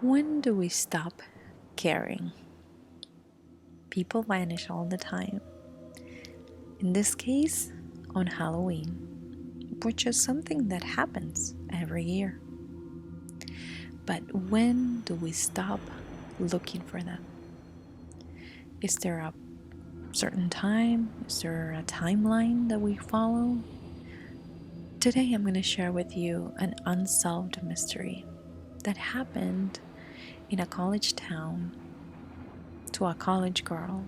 When do we stop caring? People vanish all the time. In this case, on Halloween, which is something that happens every year. But when do we stop looking for them? Is there a certain time? Is there a timeline that we follow? Today, I'm going to share with you an unsolved mystery that happened in a college town to a college girl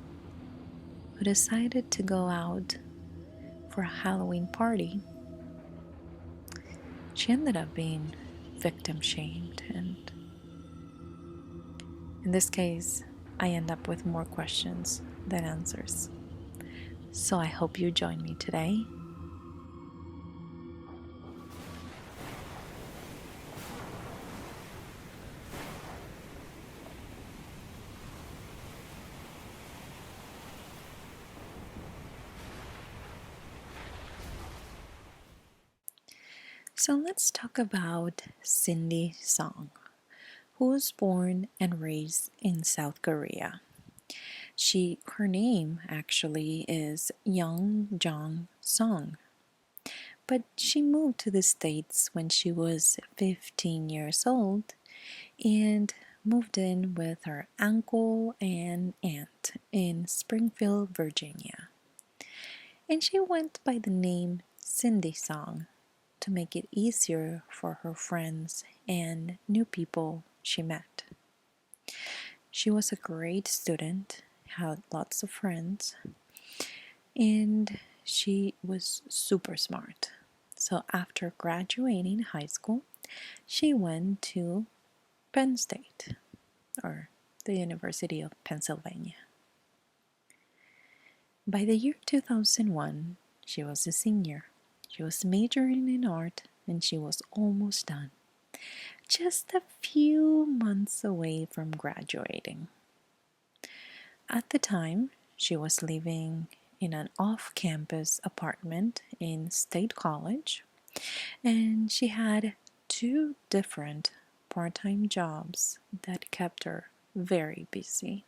who decided to go out for a Halloween party. She ended up being victim shamed, and in this case, I end up with more questions than answers. So I hope you join me today. So let's talk about Cindy Song, who was born and raised in South Korea. Her name actually is Young Jong Song, but she moved to the States when she was 15 years old and moved in with her uncle and aunt in Springfield, Virginia. And she went by the name Cindy Song to make it easier for her friends and new people she met. She was a great student, had lots of friends, and she was super smart. So after graduating high school, she went to Penn State, or the University of Pennsylvania. By the year 2001, she was a senior. She was majoring in art and she was almost done, just a few months away from graduating. At the time, she was living in an off campus apartment in State College, and she had two different part time jobs that kept her very busy.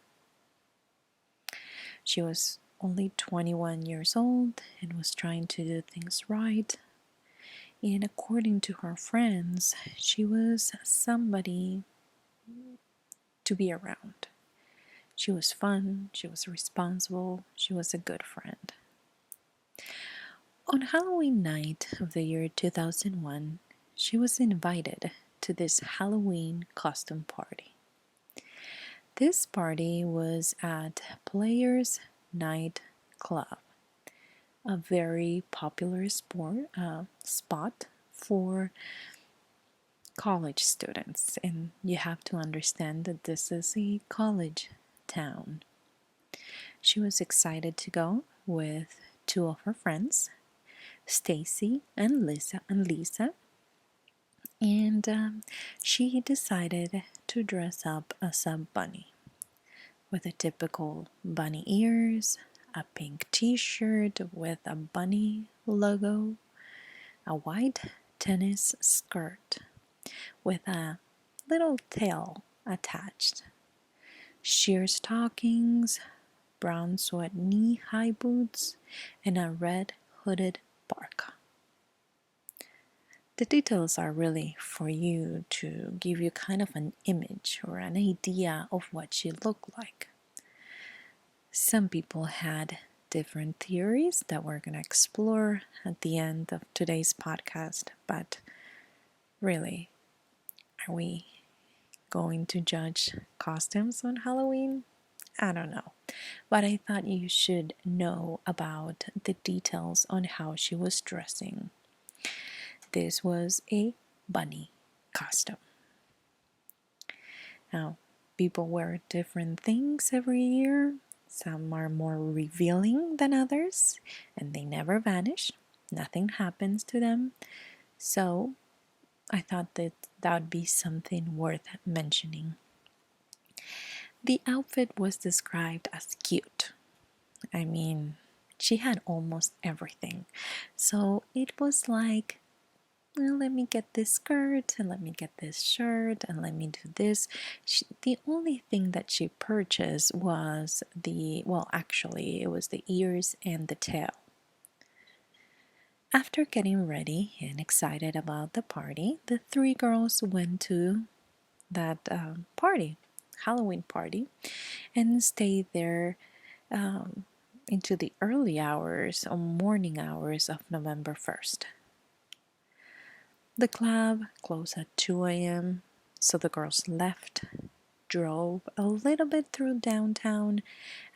She was only 21 years old and was trying to do things right. And according to her friends, she was somebody to be around. She was fun, she was responsible, she was a good friend. On Halloween night of the year 2001, she was invited to this Halloween costume party. This party was at Players Night Club, a very popular spot for college students. And you have to understand that this is a college town. She was excited to go with two of her friends, Stacy and Lisa. And she decided to dress up as a bunny with the typical bunny ears, a pink t-shirt with a bunny logo, a white tennis skirt with a little tail attached, sheer stockings, brown sweat knee-high boots, and a red hooded parka. The details are really for you to give you kind of an image or an idea of what she looked like. Some people had different theories that we're going to explore at the end of today's podcast, but really, are we going to judge costumes on Halloween? I don't know, but I thought you should know about the details on how she was dressing. This was a bunny costume. Now, people wear different things every year. Some are more revealing than others, and they never vanish. Nothing happens to them. So, I thought that would be something worth mentioning. The outfit was described as cute. I mean, she had almost everything. So, it was like well, let me get this skirt and let me get this shirt and let me do this. The only thing that she purchased was actually, it was the ears and the tail. After getting ready and excited about the party, the three girls went to that party, Halloween party, and stayed there um, into the early hours or morning hours of November 1st. The club closed at 2 a.m., so the girls left, drove a little bit through downtown,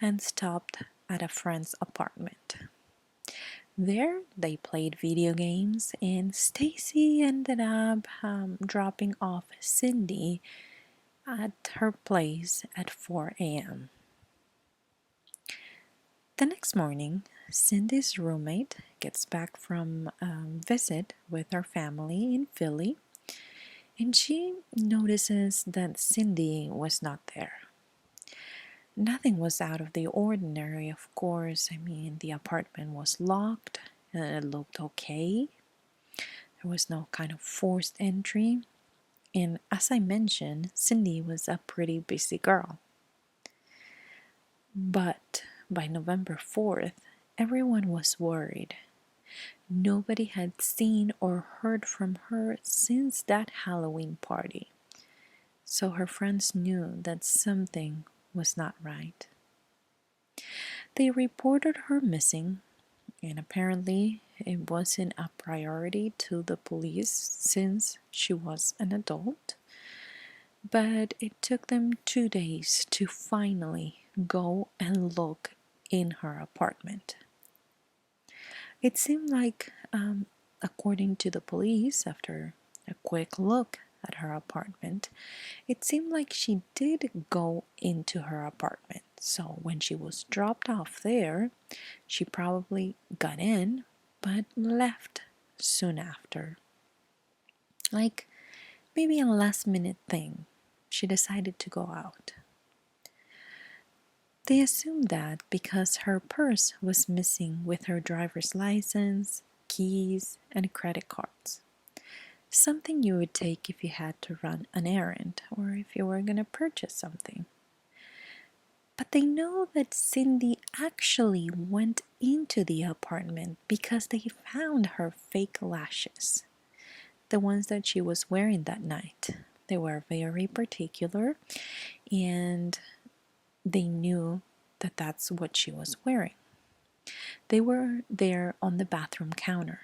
and stopped at a friend's apartment. There, they played video games, and Stacy ended up dropping off Cindy at her place at 4 a.m. The next morning, Cindy's roommate gets back from a visit with her family in Philly, and she notices that Cindy was not there. Nothing was out of the ordinary, of course. I mean, the apartment was locked and it looked okay. There was no kind of forced entry. And as I mentioned, Cindy was a pretty busy girl. But by November 4th, everyone was worried. Nobody had seen or heard from her since that Halloween party. So her friends knew that something was not right. They reported her missing, and apparently it wasn't a priority to the police since she was an adult. But it took them 2 days to finally go and look in her apartment. It seemed like, according to the police, after a quick look at her apartment, it seemed like she did go into her apartment. So when she was dropped off there, she probably got in but left soon after. Like maybe a last minute thing. She decided to go out. They assumed that because her purse was missing with her driver's license, keys, and credit cards. Something you would take if you had to run an errand or if you were going to purchase something. But they know that Cindy actually went into the apartment because they found her fake lashes, the ones that she was wearing that night. They were very particular and they knew that that's what she was wearing. They were there on the bathroom counter.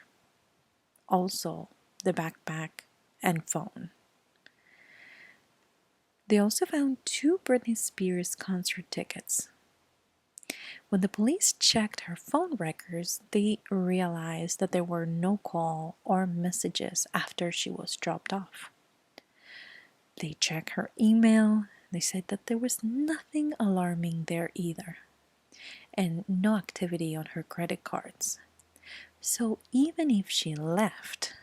Also, the backpack and phone. They also found 2 Britney Spears concert tickets. When the police checked her phone records, they realized that there were no call or messages after she was dropped off. They checked her email. They said that there was nothing alarming there either, and no activity on her credit cards. So even if she left,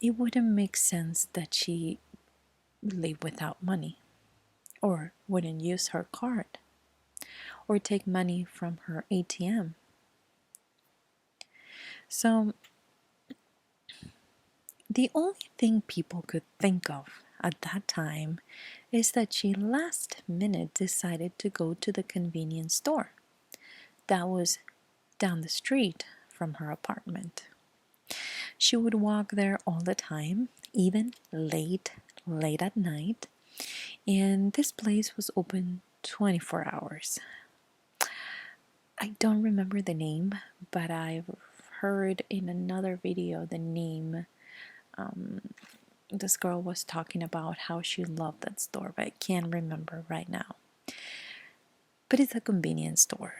it wouldn't make sense that she leave without money, or wouldn't use her card, or take money from her ATM. So the only thing people could think of at that time is that she last minute decided to go to the convenience store that was down the street from her apartment. She would walk there all the time, even late at night, and this place was open 24 hours. I don't remember the name, but I've heard in another video the name. This girl was talking about how she loved that store, but I can't remember right now. But it's a convenience store,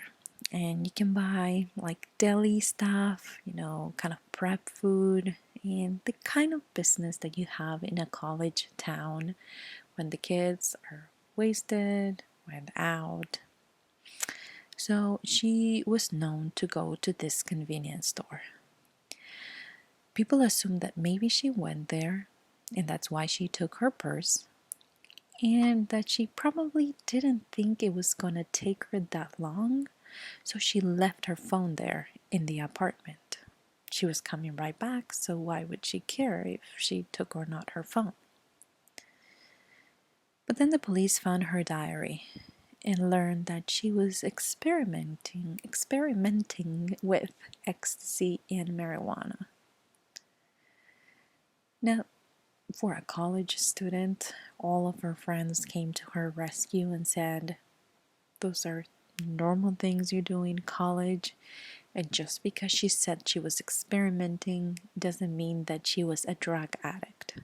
and you can buy like deli stuff, kind of prep food, and the kind of business that you have in a college town when the kids are wasted, went out. So she was known to go to this convenience store. People assumed that maybe she went there and that's why she took her purse, and that she probably didn't think it was gonna take her that long, so she left her phone there in the apartment. She was coming right back, so why would she care if she took or not her phone? But then the police found her diary and learned that she was experimenting with ecstasy and marijuana. Now, for a college student, all of her friends came to her rescue and said, those are normal things you do in college. And just because she said she was experimenting doesn't mean that she was a drug addict.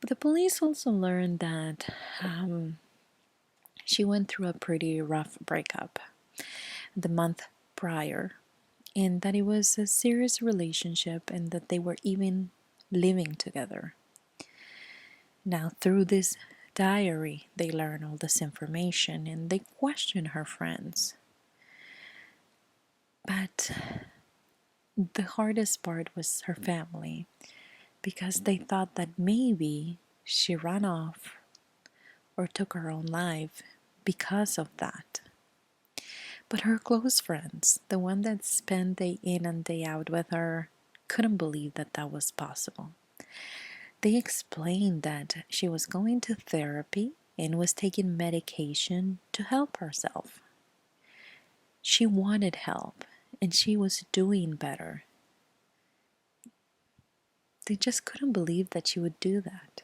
But the police also learned that she went through a pretty rough breakup the month prior, and that it was a serious relationship and that they were even living together. Now, through this diary, they learn all this information and they question her friends. But the hardest part was her family because they thought that maybe she ran off or took her own life because of that. But her close friends, the one that spent day in and day out with her, couldn't believe that that was possible. They explained that she was going to therapy and was taking medication to help herself. She wanted help and she was doing better. They just couldn't believe that she would do that.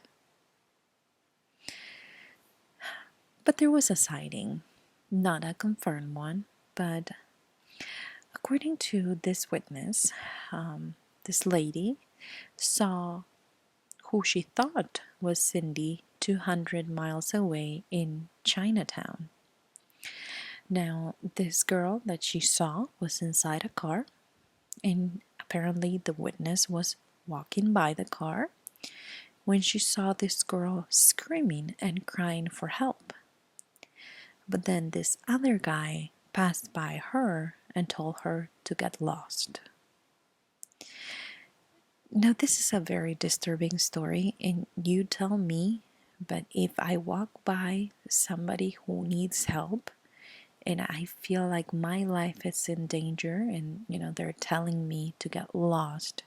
But there was a sighting, not a confirmed one, but according to this witness, this lady saw who she thought was Cindy 200 miles away in Chinatown. Now, this girl that she saw was inside a car, and apparently the witness was walking by the car when she saw this girl screaming and crying for help. But then this other guy passed by her and told her to get lost. Now, this is a very disturbing story, and you tell me, but if I walk by somebody who needs help and I feel like my life is in danger and they're telling me to get lost,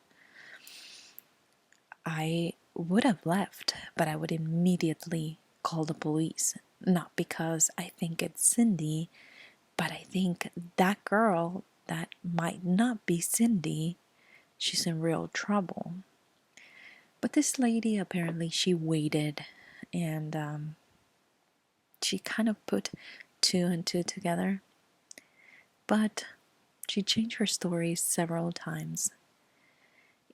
I would have left, but I would immediately call the police. Not because I think it's Cindy, but I think that girl that might not be Cindy, she's in real trouble. But this lady, apparently, she waited and she kind of put two and two together. But she changed her story several times,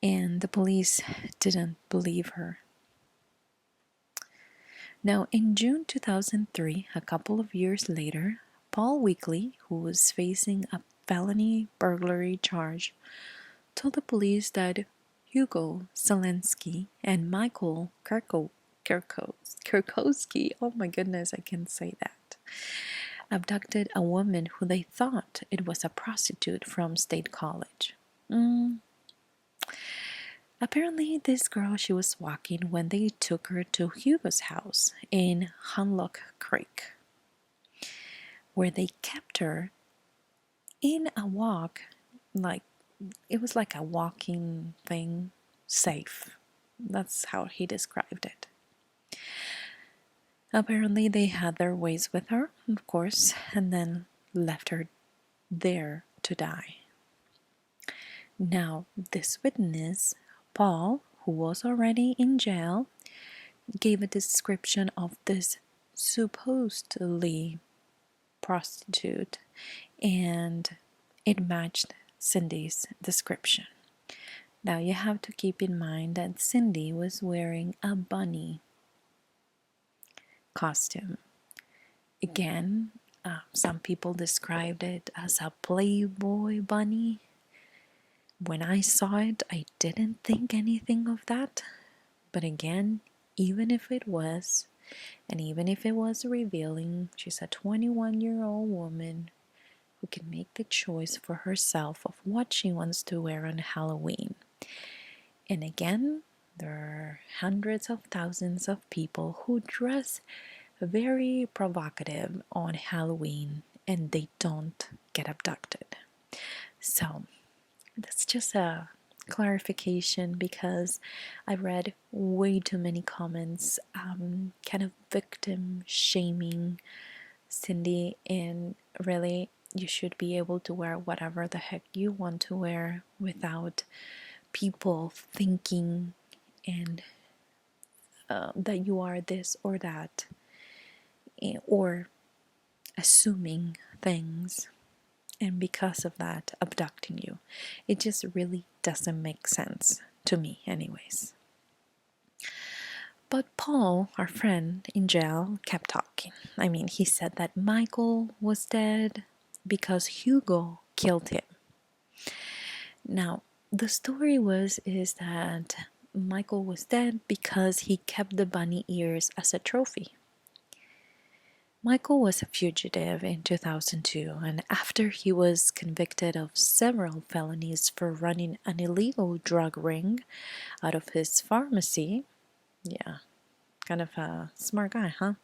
and the police didn't believe her. Now, in June 2003, a couple of years later, Paul Weekly, who was facing a felony burglary charge, told the police that Hugo Zelensky and Michael Kirkowski, oh my goodness, I can't say that, abducted a woman who they thought it was a prostitute from State College. Apparently, this girl, she was walking when they took her to Hugo's house in Hunlock Creek, where they kept her in a walk, like it was like a walking thing, safe. That's how he described it. Apparently, they had their ways with her, of course, and then left her there to die. Now, this witness, Paul, who was already in jail, gave a description of this supposedly prostitute, and it matched Cindy's description. Now, you have to keep in mind that Cindy was wearing a bunny costume. Again, some people described it as a Playboy Bunny. When I saw it, I didn't think anything of that. But again, even if it was, and even if it was revealing, she's a 21-year-old woman who can make the choice for herself of what she wants to wear on Halloween. And again, there are hundreds of thousands of people who dress very provocative on Halloween and they don't get abducted. So, That's just a clarification because I read way too many comments, kind of victim shaming Cindy, and really, you should be able to wear whatever the heck you want to wear without people thinking and that you are this or that, or assuming things, and because of that, abducting you. It just really doesn't make sense to me, anyways. But Paul, our friend in jail, kept talking. I mean, he said that Michael was dead because Hugo killed him. Now, the story is that Michael was dead because he kept the bunny ears as a trophy. Michael was a fugitive in 2002, and after he was convicted of several felonies for running an illegal drug ring out of his pharmacy, yeah, kind of a smart guy, huh?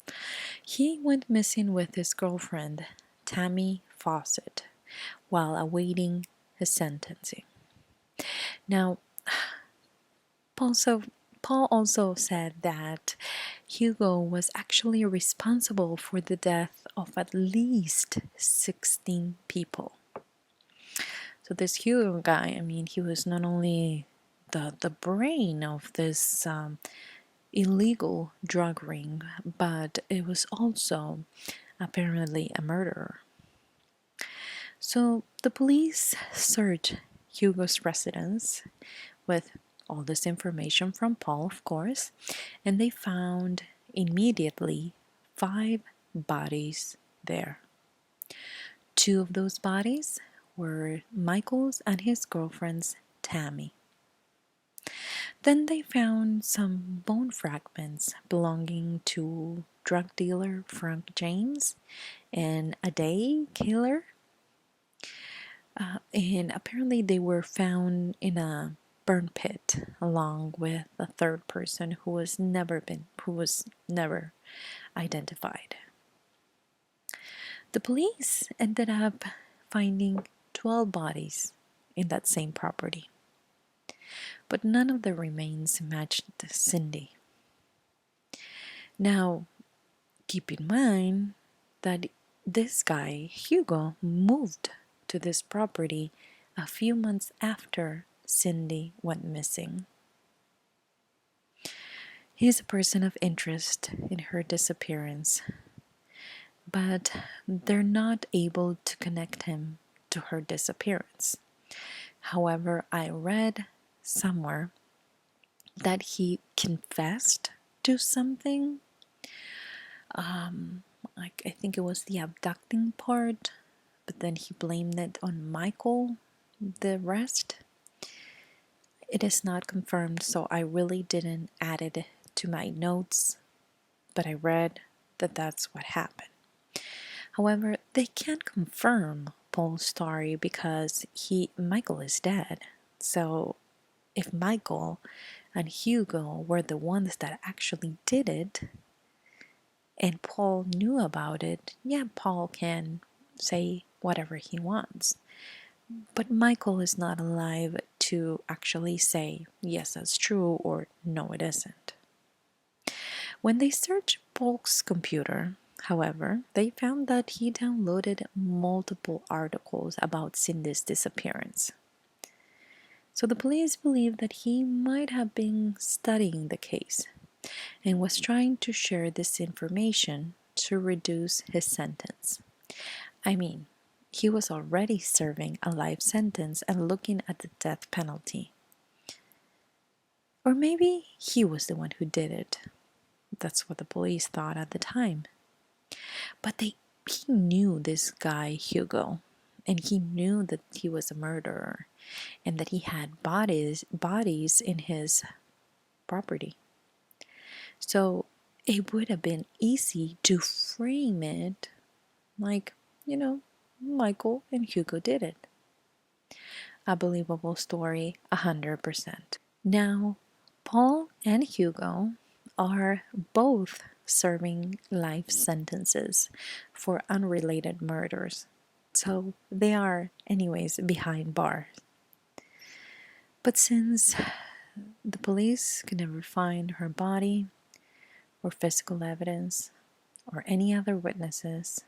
He went missing with his girlfriend, Tammy Fawcett, while awaiting his sentencing. Now, also, Paul also said that Hugo was actually responsible for the death of at least 16 people. So this Hugo guy, I mean, he was not only the brain of this illegal drug ring, but it was also apparently a murderer. So the police searched Hugo's residence with all this information from Paul, of course, and they found immediately 5 bodies there. 2 of those bodies were Michael's and his girlfriend's, Tammy. Then they found some bone fragments belonging to drug dealer Frank James and a day killer. And apparently they were found in a burn pit along with a third person who was never identified. The police ended up finding 12 bodies in that same property, but none of the remains matched Cindy. Now, keep in mind that this guy, Hugo, moved to this property a few months after Cindy went missing. He is a person of interest in her disappearance, but they're not able to connect him to her disappearance. However, I read somewhere that he confessed to something. Like I think it was the abducting part, but then he blamed it on Michael. The rest, it is not confirmed, so I really didn't add it to my notes, but I read that that's what happened. However, they can't confirm Paul's story because Michael is dead. So if Michael and Hugo were the ones that actually did it and Paul knew about it, yeah, Paul can say whatever he wants. But Michael is not alive to actually say, yes, that's true, or no, it isn't. When they searched Paul's computer, however, they found that he downloaded multiple articles about Cindy's disappearance. So the police believe that he might have been studying the case and was trying to share this information to reduce his sentence. I mean, he was already serving a life sentence and looking at the death penalty. Or maybe he was the one who did it. That's what the police thought at the time. But he knew this guy, Hugo, and he knew that he was a murderer and that he had bodies in his property. So it would have been easy to frame it like, Michael and Hugo did it. A believable story, 100%. Now, Paul and Hugo are both serving life sentences for unrelated murders. So they are, anyways, behind bars. But since the police could never find her body or physical evidence or any other witnesses,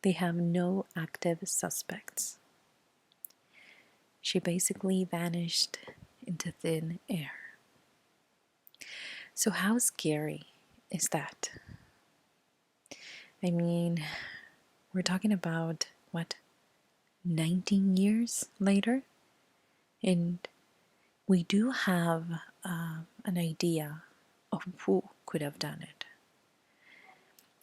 they have no active suspects. She basically vanished into thin air. So, how scary is that? I mean, we're talking about what, 19 years later? And we do have an idea of who could have done it.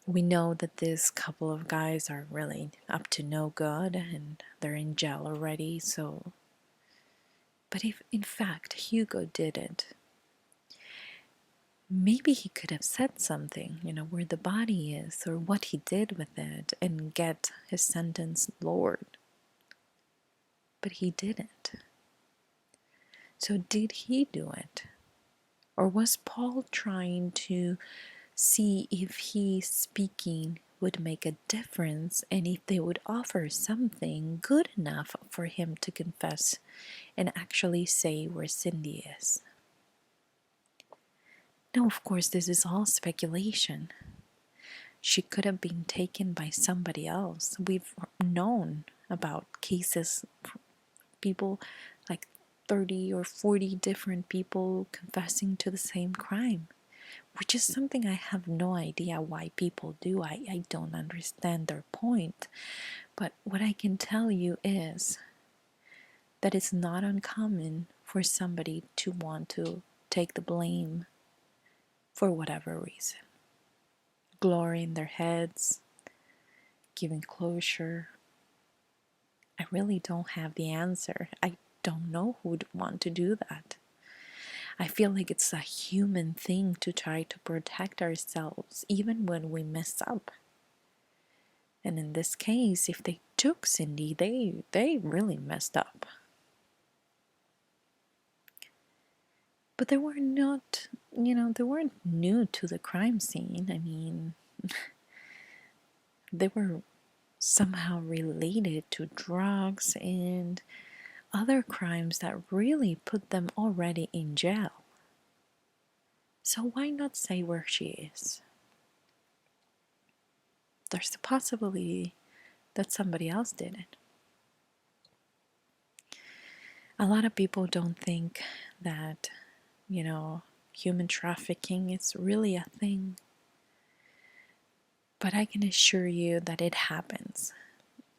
We know that this couple of guys are really up to no good and they're in jail already, so. But if in fact Hugo did it, maybe he could have said something, where the body is or what he did with it and get his sentence lowered. But he didn't. So did he do it? Or was Paul trying to see if he speaking would make a difference and if they would offer something good enough for him to confess and actually say where Cindy is? Now, of course, this is all speculation. She could have been taken by somebody else. We've known about cases, people like 30 or 40 different people confessing to the same crime, which is something I have no idea why people do. I don't understand their point. But what I can tell you is that it's not uncommon for somebody to want to take the blame for whatever reason. Glory in their heads, giving closure. I really don't have the answer. I don't know who would want to do that. I feel like it's a human thing to try to protect ourselves even when we mess up. And in this case, if they took Cindy, they really messed up. But they were not, they weren't new to the crime scene. I mean, they were somehow related to drugs and other crimes that really put them already in jail. So why not say where she is? There's the possibility that somebody else did it. A lot of people don't think that, human trafficking is really a thing. But I can assure you that it happens.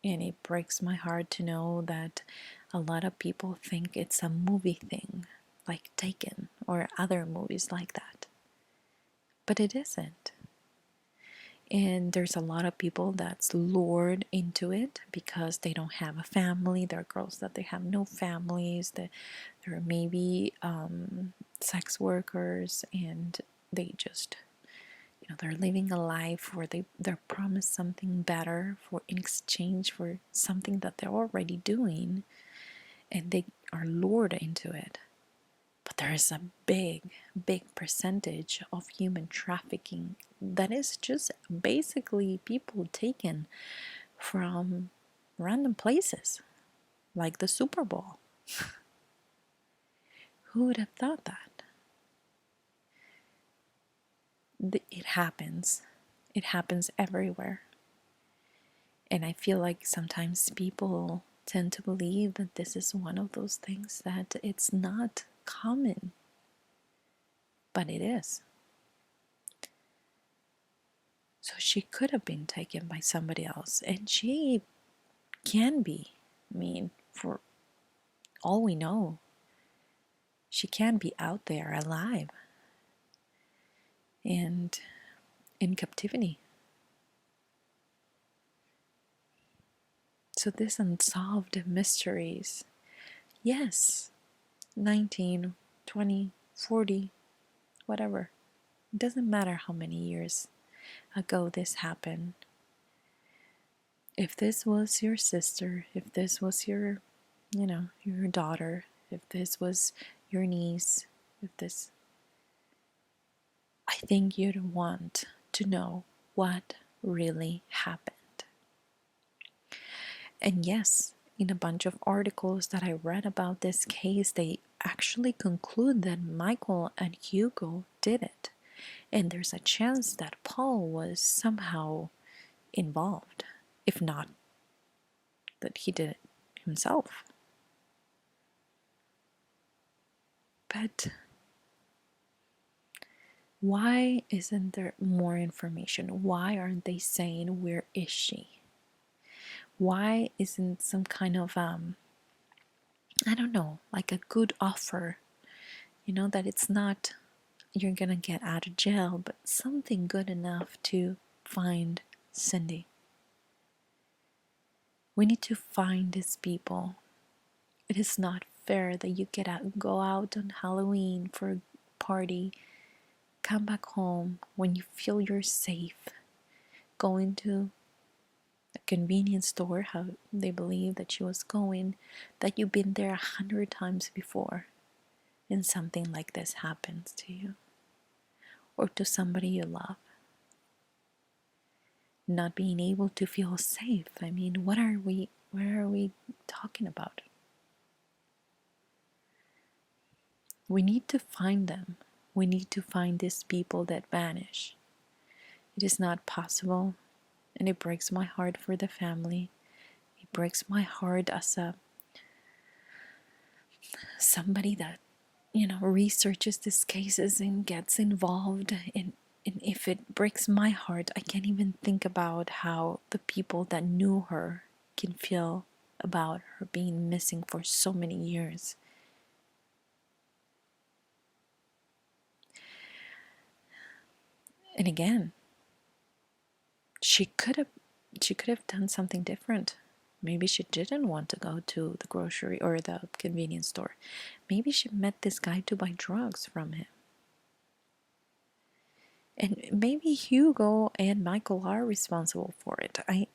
And it breaks my heart to know that a lot of people think it's a movie thing, like Taken or other movies like that. But it isn't. And there's a lot of people that's lured into it because they don't have a family. There are girls that they have no families. There are maybe sex workers, and they just, they're living a life where they're promised something better for in exchange for something that they're already doing, and they are lured into it. But there is a big, big percentage of human trafficking that is just basically people taken from random places, like the Super Bowl. Who would have thought that? It happens. It happens everywhere. And I feel like sometimes people tend to believe that this is one of those things that it's not common. But it is. So she could have been taken by somebody else. And she can be. I mean, for all we know, she can be out there alive and in captivity. So this unsolved mysteries, yes, 19, 20, 40, whatever. It doesn't matter how many years ago this happened. If this was your sister, if this was your daughter, if this was your niece, I think you'd want to know what really happened. And yes, in a bunch of articles that I read about this case, they actually conclude that Michael and Hugo did it, and there's a chance that Paul was somehow involved, if not that he did it himself. But why isn't there more information? Why aren't they saying where is she? Why isn't some kind of I don't know, like a good offer, that it's not you're gonna get out of jail, but something good enough to find Cindy. We need to find these people. It is not fair that you go out on Halloween for a party, come back home when you feel you're safe, going to a convenience store, how they believe that she was going, that you've been there 100 times before, and something like this happens to you or to somebody you love. Not being able to feel safe. I mean, what are we talking about? We need to find them. We need to find these people that vanish. It is not possible, and it breaks my heart for the family. It breaks my heart as somebody that researches these cases and gets involved. And if it breaks my heart, I can't even think about how the people that knew her can feel about her being missing for so many years. And again, she could have done something different. Maybe she didn't want to go to the grocery or the convenience store. Maybe she met this guy to buy drugs from him. And maybe Hugo and Michael are responsible for it. I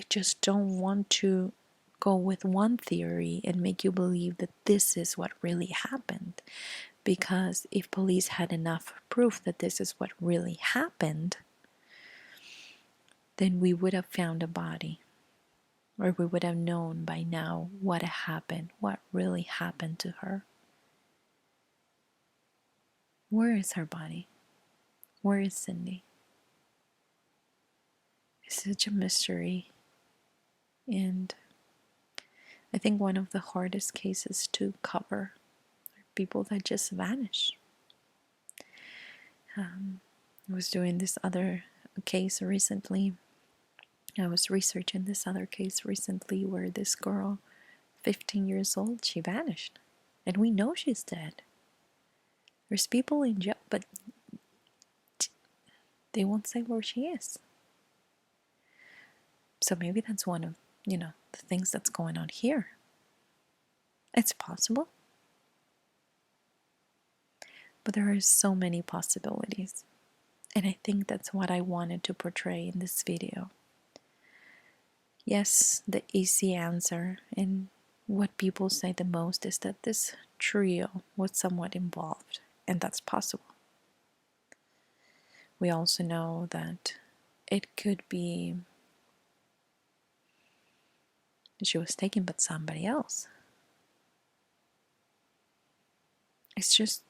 just don't want to go with one theory and make you believe that this is what really happened. Because if police had enough proof that this is what really happened, then we would have found a body. Or we would have known by now what happened, what really happened to her. Where is her body? Where is Cindy? It's such a mystery. And I think one of the hardest cases to cover are people that just vanish. I was doing this other case recently. I was researching this other case recently where this girl, 15 years old, she vanished. And we know she's dead. There's people in jail, but they won't say where she is. So maybe that's one of, the things that's going on here. It's possible. But there are so many possibilities. And I think that's what I wanted to portray in this video. Yes, the easy answer and what people say the most is that this trio was somewhat involved, and that's possible. We also know that it could be she was taken by somebody else. It's just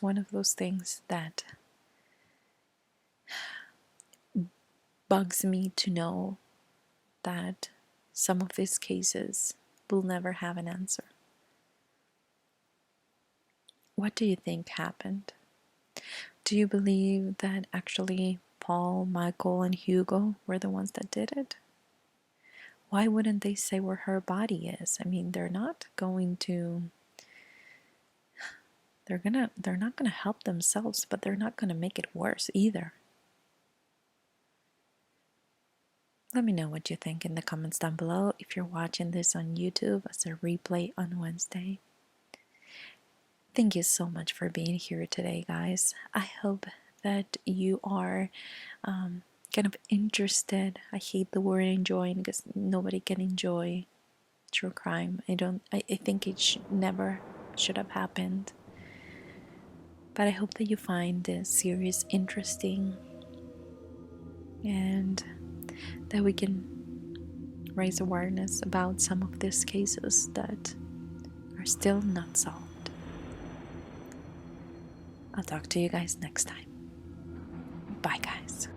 one of those things that bugs me to know that some of these cases will never have an answer. What do you think happened? Do you believe that actually Paul, Michael, and Hugo were the ones that did it? Why wouldn't they say where her body is? I mean, they're not going to help themselves, but they're not gonna make it worse either. Let me know what you think in the comments down below if you're watching this on YouTube as a replay on Wednesday. Thank you so much for being here today, guys. I hope that you are kind of interested. I hate the word enjoying because nobody can enjoy true crime. I think it never should have happened. But I hope that you find this series interesting and that we can raise awareness about some of these cases that are still not solved. I'll talk to you guys next time. Bye, guys.